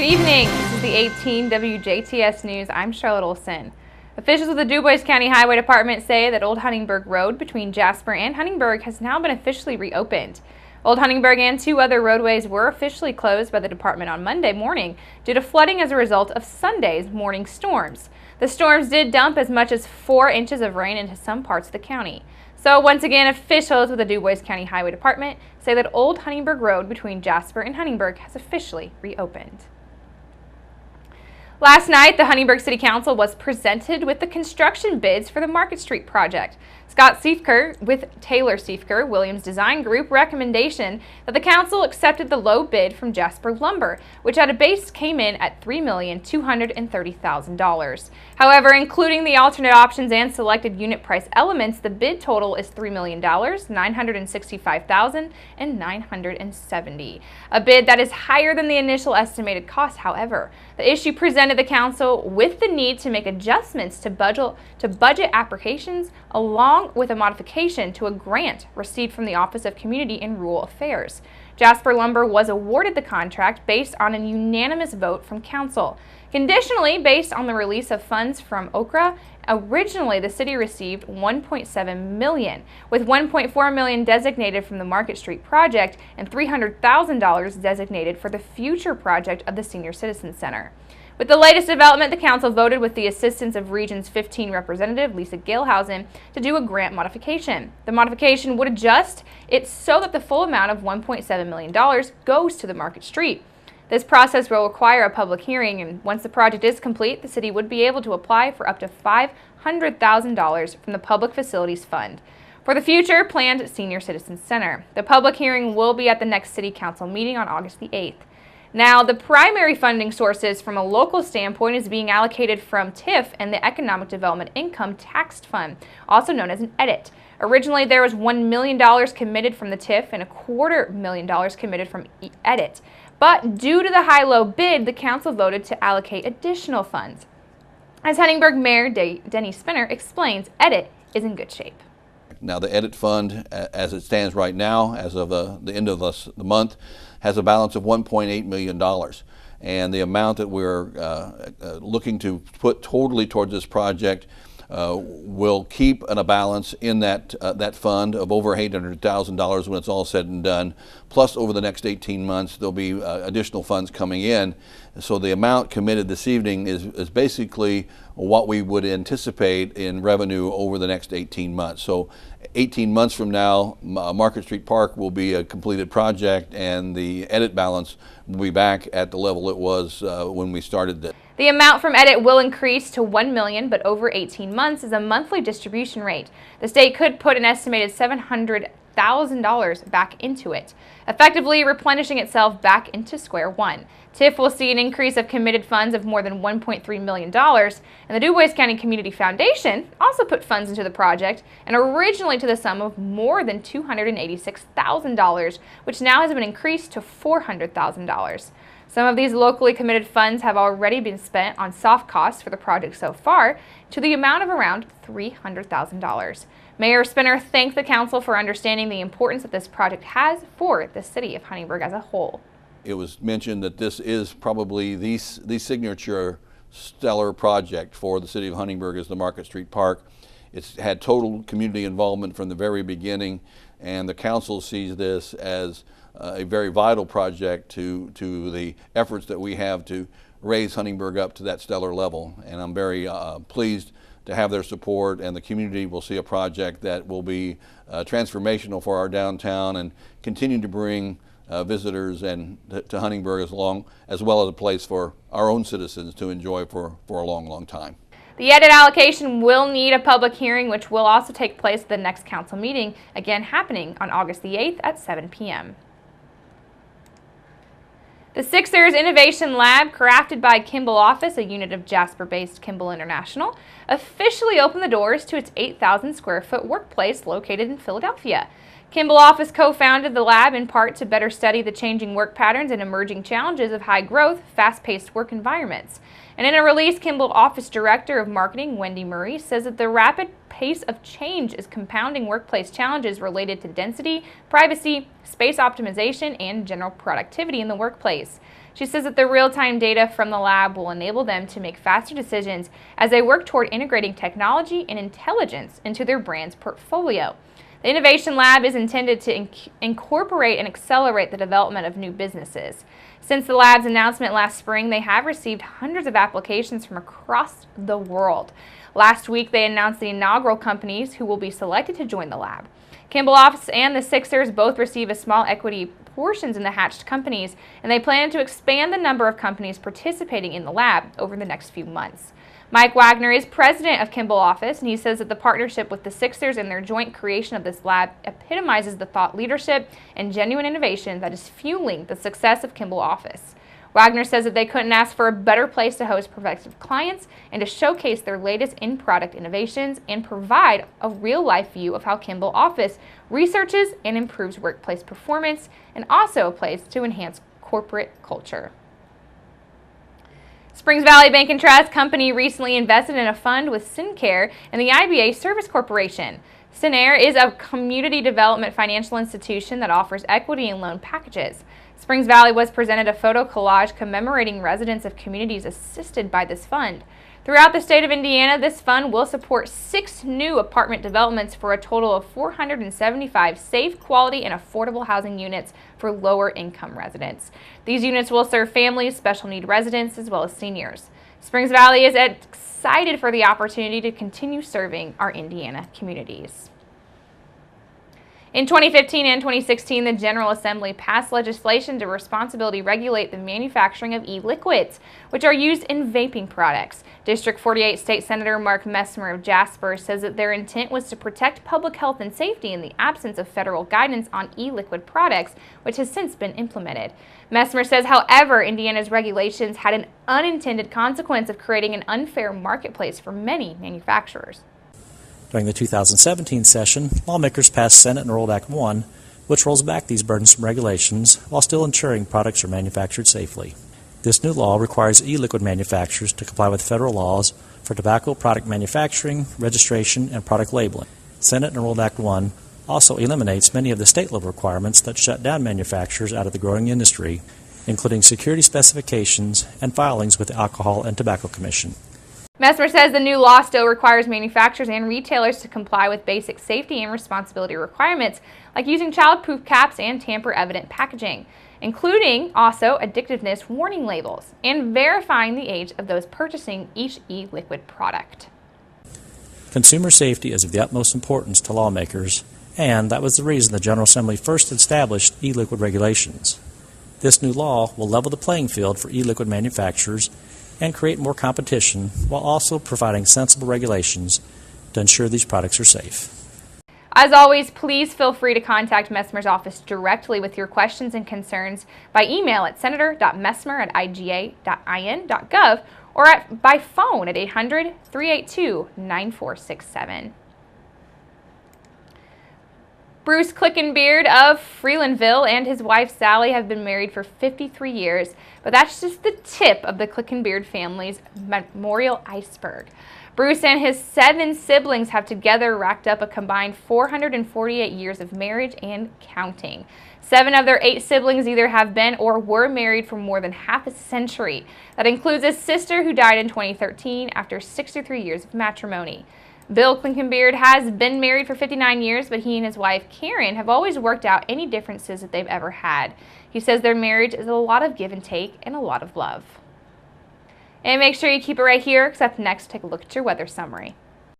Good evening. This is the 18 WJTS News. I'm Charlotte Olson. Officials with the DuBois County Highway Department say that Old Huntingburg Road between Jasper and Huntingburg has now been officially reopened. Old Huntingburg and two other roadways were officially closed by the department on Monday morning due to flooding as a result of Sunday's morning storms. The storms did dump as much as 4 inches of rain into some parts of the county. So once again, officials with the DuBois County Highway Department say that Old Huntingburg Road between Jasper and Huntingburg has officially reopened. Last night, the Huntingburg City Council was presented with the construction bids for the Market Street project. Scott Siefker with Taylor Siefker Williams Design Group recommendation that the council accepted the low bid from Jasper Lumber, which at a base came in at $3,230,000. However, including the alternate options and selected unit price elements, the bid total is $3,965,970. A bid that is higher than the initial estimated cost. However, the issue presented the council with the need to make adjustments to budget applications along with a modification to a grant received from the Office of Community and Rural Affairs. Jasper Lumber was awarded the contract based on a unanimous vote from council. Conditionally, based on the release of funds from OCRA, originally the city received $1.7 million, with $1.4 million designated from the Market Street project and $300,000 designated for the future project of the Senior Citizen Center. With the latest development, the council voted with the assistance of Region's 15 representative Lisa Galehausen to do a grant modification. The modification would adjust it so that the full amount of $1.7 million goes to the Market Street. This process will require a public hearing, and once the project is complete, the city would be able to apply for up to $500,000 from the Public Facilities Fund for the future planned Senior Citizen Center. The public hearing will be at the next City Council meeting on August the 8th. Now, the primary funding sources from a local standpoint is being allocated from TIF and the Economic Development Income Tax Fund, also known as an EDIT. Originally, there was $1 million committed from the TIF and $250,000 committed from EDIT. But due to the high-low bid, the council voted to allocate additional funds. As Huntingburg Mayor Denny Spinner explains, EDIT is in good shape. Now, the EDIT fund, as it stands right now, as of the end of the month, has a balance of $1.8 million. And the amount that we're looking to put totally towards this project will keep a balance in that fund of over $800,000 when it's all said and done. Plus, over the next 18 months, there'll be additional funds coming in. So the amount committed this evening is basically what we would anticipate in revenue over the next 18 months. So 18 months from now, Market Street Park will be a completed project, and the EDIT balance will be back at the level it was when we started it. The amount from EDIT will increase to $1 million, but over 18 months is a monthly distribution rate. The state could put an estimated $700,000 back into it, effectively replenishing itself back into square one. TIF will see an increase of committed funds of more than $1.3 million, and the DuBois County Community Foundation also put funds into the project, and originally to the sum of more than $286,000, which now has been increased to $400,000. Some of these locally committed funds have already been spent on soft costs for the project so far, to the amount of around $300,000. Mayor Spinner thanked the council for understanding the importance that this project has for the city of Huntingburg as a whole. It was mentioned that this is probably the signature stellar project for the city of Huntingburg is the Market Street Park. It's had total community involvement from the very beginning, and the council sees this as a very vital project to the efforts that we have to raise Huntingburg up to that stellar level. And I'm very pleased to have their support, and the community will see a project that will be transformational for our downtown and continue to bring visitors and to Huntingburg as well as a place for our own citizens to enjoy for a long, long time. The EDIT allocation will need a public hearing, which will also take place at the next council meeting, again happening on August the 8th at 7 p.m. The Sixers Innovation Lab, crafted by Kimball Office, a unit of Jasper-based Kimball International, officially opened the doors to its 8,000 square foot workplace located in Philadelphia. Kimball Office co-founded the lab in part to better study the changing work patterns and emerging challenges of high-growth, fast-paced work environments. And in a release, Kimball Office Director of Marketing, Wendy Murray, says that the rapid pace of change is compounding workplace challenges related to density, privacy, space optimization, and general productivity in the workplace. She says that the real-time data from the lab will enable them to make faster decisions as they work toward integrating technology and intelligence into their brand's portfolio. The Innovation Lab is intended to incorporate and accelerate the development of new businesses. Since the lab's announcement last spring, they have received hundreds of applications from across the world. Last week, they announced the inaugural companies who will be selected to join the lab. Kimball Office and the Sixers both receive a small equity portions in the hatched companies, and they plan to expand the number of companies participating in the lab over the next few months. Mike Wagner is president of Kimball Office, and he says that the partnership with the Sixers and their joint creation of this lab epitomizes the thought leadership and genuine innovation that is fueling the success of Kimball Office. Wagner says that they couldn't ask for a better place to host prospective clients and to showcase their latest in-product innovations and provide a real-life view of how Kimball Office researches and improves workplace performance, and also a place to enhance corporate culture. Springs Valley Bank and Trust Company recently invested in a fund with SynCare and the IBA Service Corporation. SynCare is a community development financial institution that offers equity and loan packages. Springs Valley was presented a photo collage commemorating residents of communities assisted by this fund. Throughout the state of Indiana, this fund will support 6 new apartment developments for a total of 475 safe, quality, and affordable housing units for lower-income residents. These units will serve families, special need residents, as well as seniors. Springs Valley is excited for the opportunity to continue serving our Indiana communities. In 2015 and 2016, the General Assembly passed legislation to responsibly regulate the manufacturing of e-liquids, which are used in vaping products. District 48 State Senator Mark Messmer of Jasper says that their intent was to protect public health and safety in the absence of federal guidance on e-liquid products, which has since been implemented. Messmer says, however, Indiana's regulations had an unintended consequence of creating an unfair marketplace for many manufacturers. During the 2017 session, lawmakers passed Senate Enrolled Act 1, which rolls back these burdensome regulations while still ensuring products are manufactured safely. This new law requires e-liquid manufacturers to comply with federal laws for tobacco product manufacturing, registration, and product labeling. Senate Enrolled Act 1 also eliminates many of the state-level requirements that shut down manufacturers out of the growing industry, including security specifications and filings with the Alcohol and Tobacco Commission. Messmer says the new law still requires manufacturers and retailers to comply with basic safety and responsibility requirements, like using child-proof caps and tamper-evident packaging, including also addictiveness warning labels, and verifying the age of those purchasing each e-liquid product. Consumer safety is of the utmost importance to lawmakers, and that was the reason the General Assembly first established e-liquid regulations. This new law will level the playing field for e-liquid manufacturers and create more competition while also providing sensible regulations to ensure these products are safe. As always, please feel free to contact Messmer's office directly with your questions and concerns by email at senator.messmer@iga.in.gov or by phone at 800-382-9467. Bruce Clickenbeard of Freelandville and his wife Sally have been married for 53 years, but that's just the tip of the Clickenbeard family's memorial iceberg. Bruce and his 7 siblings have together racked up a combined 448 years of marriage and counting. 7 of their 8 siblings either have been or were married for more than half a century. That includes a sister who died in 2013 after 63 years of matrimony. Bill Clickenbeard has been married for 59 years, but he and his wife, Karen, have always worked out any differences that they've ever had. He says their marriage is a lot of give and take and a lot of love. And make sure you keep it right here, because up next, take a look at your weather summary.